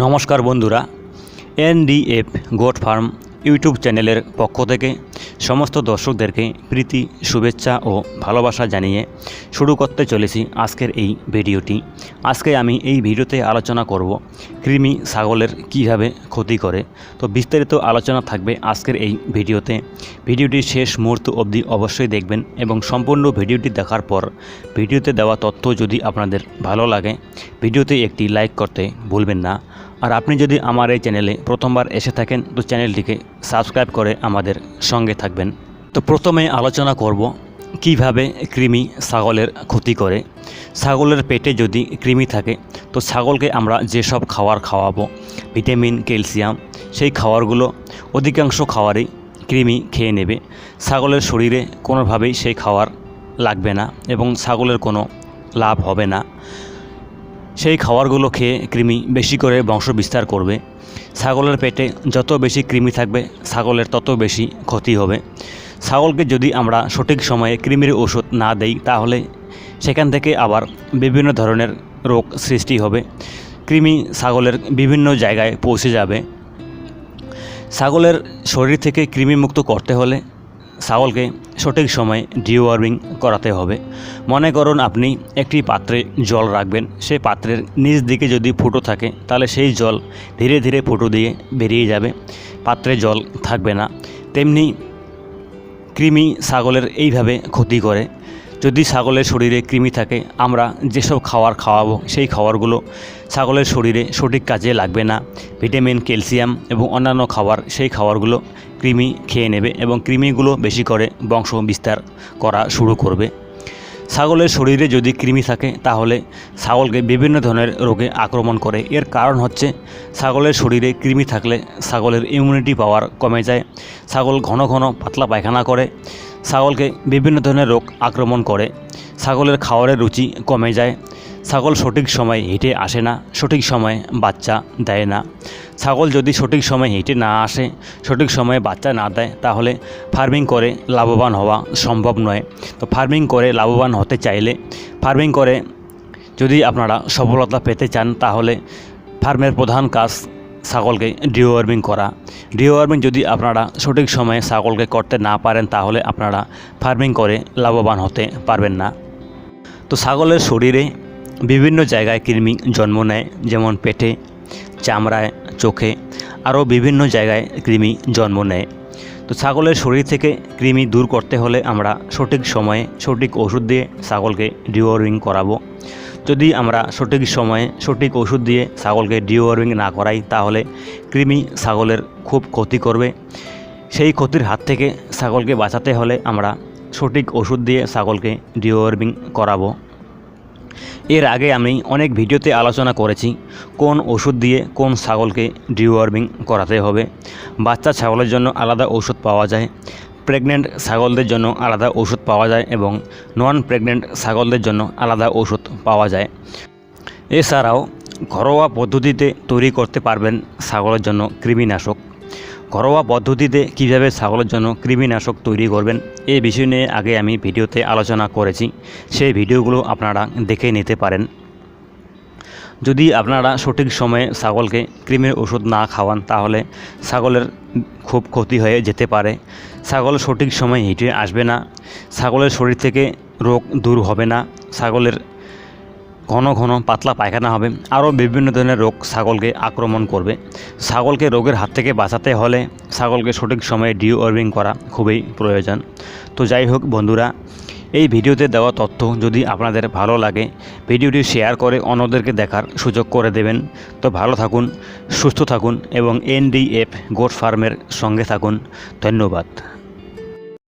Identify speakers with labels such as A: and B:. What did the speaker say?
A: নমস্কার বন্ধুরা, NDF goat farm YouTube চ্যানেলের পক্ষ থেকে সমস্ত দর্শকদেরকে প্রীতি শুভেচ্ছা ও ভালোবাসা জানিয়ে শুরু করতে চলেছি আজকের এই ভিডিওটি। আজকে আমি এই ভিডিওতে আলোচনা করব কৃমি ছাগলের কিভাবে ক্ষতি করে। তো বিস্তারিত আলোচনা থাকবে আজকের এই ভিডিওতে। ভিডিওটি শেষ মুহূর্ত অবধি অবশ্যই দেখবেন এবং সম্পূর্ণ ভিডিওটি দেখার পর ভিডিওতে দেওয়া তথ্য যদি আপনাদের ভালো লাগে ভিডিওতে একটি লাইক করতে ভুলবেন না। আর আপনি যদি আমার এই চ্যানেলে প্রথমবার এসে থাকেন তো চ্যানেলটিকে সাবস্ক্রাইব করে আমাদের সঙ্গে থাকবেন। তো প্রথমে আলোচনা করব কিভাবে কৃমি ছাগলের ক্ষতি করে। ছাগলের পেটে যদি কৃমি থাকে তো ছাগলকে আমরা যেসব খাবার খাওয়াবো, ভিটামিন, ক্যালসিয়াম, সেই খাবারগুলো অধিকাংশ খাবারই কৃমি খেয়ে নেবে। ছাগলের শরীরে কোনোভাবেই সেই খাবার লাগবে না এবং ছাগলের কোনো লাভ হবে না। সেই খাবারগুলো খেয়ে কৃমি বেশি করে বংশ বিস্তার করবে। ছাগলের পেটে যত বেশি কৃমি থাকবে ছাগলের তত বেশি ক্ষতি হবে। ছাগলকে যদি আমরা সঠিক সময়ে কৃমির ওষুধ না দেই তাহলে সেখান থেকে আবার বিভিন্ন ধরনের রোগ সৃষ্টি হবে। কৃমি ছাগলের বিভিন্ন জায়গায় পৌঁছে যাবে। ছাগলের শরীর থেকে কৃমিমুক্ত করতে হলে ছাগলকে সঠিক সময়ে ডিওয়ার্মিং করাতে হবে। মনে করুন আপনি একটি পাত্রে জল রাখবেন, সেই পাত্রের নিচ দিকে যদি ফুটো থাকে তাহলে সেই জল ধীরে ধীরে ফুটো দিয়ে বেরিয়ে যাবে, পাত্রে জল থাকবে না। তেমনি কৃমি ছাগলের এইভাবে ক্ষতি করে। যদি ছাগলের শরীরে কৃমি থাকে আমরা যেসব খাবার খাওয়াবো সেই খাবারগুলো ছাগলের শরীরে সঠিক কাজে লাগবে না। ভিটামিন, ক্যালসিয়াম এবং অন্যান্য খাবার সেই খাবারগুলো কৃমি খেয়ে নেবে এবং কৃমিগুলো বেশি করে বংশ বিস্তার করা শুরু করবে। ছাগলের শরীরে যদি কৃমি থাকে তাহলে ছাগলকে বিভিন্ন ধরনের রোগে আক্রমণ করে। এর কারণ হচ্ছে ছাগলের শরীরে কৃমি থাকলে ছাগলের ইমিউনিটি পাওয়ার কমে যায়, ছাগল ঘন ঘন পাতলা পায়খানা করে, ছাগলকে বিভিন্ন ধরনের রোগ আক্রমণ করে, ছাগলের খাবারের রুচি কমে যায়, ছাগল সঠিক সময়ে হেঁটে আসে না, সঠিক সময়ে বাচ্চা দেয় না। ছাগল যদি সঠিক সময়ে হেঁটে না আসে, সঠিক সময়ে বাচ্চা না দেয় তাহলে ফার্মিং করে লাভবান হওয়া সম্ভব নয়। তো ফার্মিং করে লাভবান হতে চাইলে, ফার্মিং করে যদি আপনারা সফলতা পেতে চান তাহলে ফার্মের প্রধান কাজ ছাগলকে ডিওয়ার্মিং করা। ডিওয়ার্মিং যদি আপনারা সঠিক সময়ে ছাগলকে করতে না পারেন তাহলে আপনারা ফার্মিং করে লাভবান হতে পারবেন না। তো ছাগলের শরীরে বিভিন্ন জায়গায় কৃমি জন্ম নেয়, যেমন পেটে, চামড়ায়, চোখে, আরও বিভিন্ন জায়গায় কৃমি জন্ম নেয়। তো ছাগলের শরীর থেকে কৃমি দূর করতে হলে আমরা সঠিক সময়ে সঠিক ওষুধ দিয়ে ছাগলকে ডিওয়ার্মিং করাবো। যদি আমরা সঠিক সময়ে সঠিক ওষুধ দিয়ে ছাগলকে ডিওয়ার্মিং না করাই তাহলে কৃমি ছাগলের খুব ক্ষতি করবে। সেই ক্ষতির হাত থেকে ছাগলকে বাঁচাতে হলে আমরা সঠিক ওষুধ দিয়ে ছাগলকে ডিওয়ার্মিং করাবো। এর আগে আমি অনেক ভিডিওতে আলোচনা করেছি কোন ওষুধ দিয়ে কোন ছাগলকে ডিওয়ার্মিং করাতে হবে। বাচ্চা ছাগলের জন্য আলাদা ওষুধ পাওয়া যায়, প্রেগনেন্ট ছাগলদের জন্য আলাদা ওষুধ পাওয়া যায় এবং নন প্রেগনেন্ট ছাগলদের জন্য আলাদা ওষুধ পাওয়া যায়। এছাড়াও ঘরোয়া পদ্ধতিতে তৈরি করতে পারবেন ছাগলের জন্য কৃমিনাশক। ঘরোয়া পদ্ধতিতে কিভাবে ছাগলের জন্য কৃমিনাশক তৈরি করবেন এই বিষয় নিয়ে আগে আমি ভিডিওতে আলোচনা করেছি, সেই ভিডিওগুলো আপনারা দেখে নিতে পারেন। যদি আপনারা সঠিক সময়ে ছাগলকে কৃমির ওষুধ না খাওয়ান তাহলে ছাগলের খুব ক্ষতি হয়ে যেতে পারে। ছাগল সঠিক সময়ে হেঁটে আসবে না, ছাগলের শরীর থেকে রোগ দূর হবে না, ছাগলের ঘন ঘন পাতলা পায়খানা হবে, আরও বিভিন্ন ধরনের রোগ ছাগলকে আক্রমণ করবে। ছাগলকে রোগের হাত থেকে বাঁচাতে হলে ছাগলকে সঠিক সময়ে ডিওয়ার্মিং করা খুবই প্রয়োজন। তো যাই হোক বন্ধুরা, এই ভিডিওতে দেওয়া তথ্য যদি আপনাদের ভালো লাগে ভিডিওটি শেয়ার করে অন্যদেরকে দেখার সুযোগ করে দেবেন। তো ভালো থাকুন, সুস্থ থাকুন এবং এনডিএফ গোট ফার্মের সঙ্গে থাকুন। ধন্যবাদ।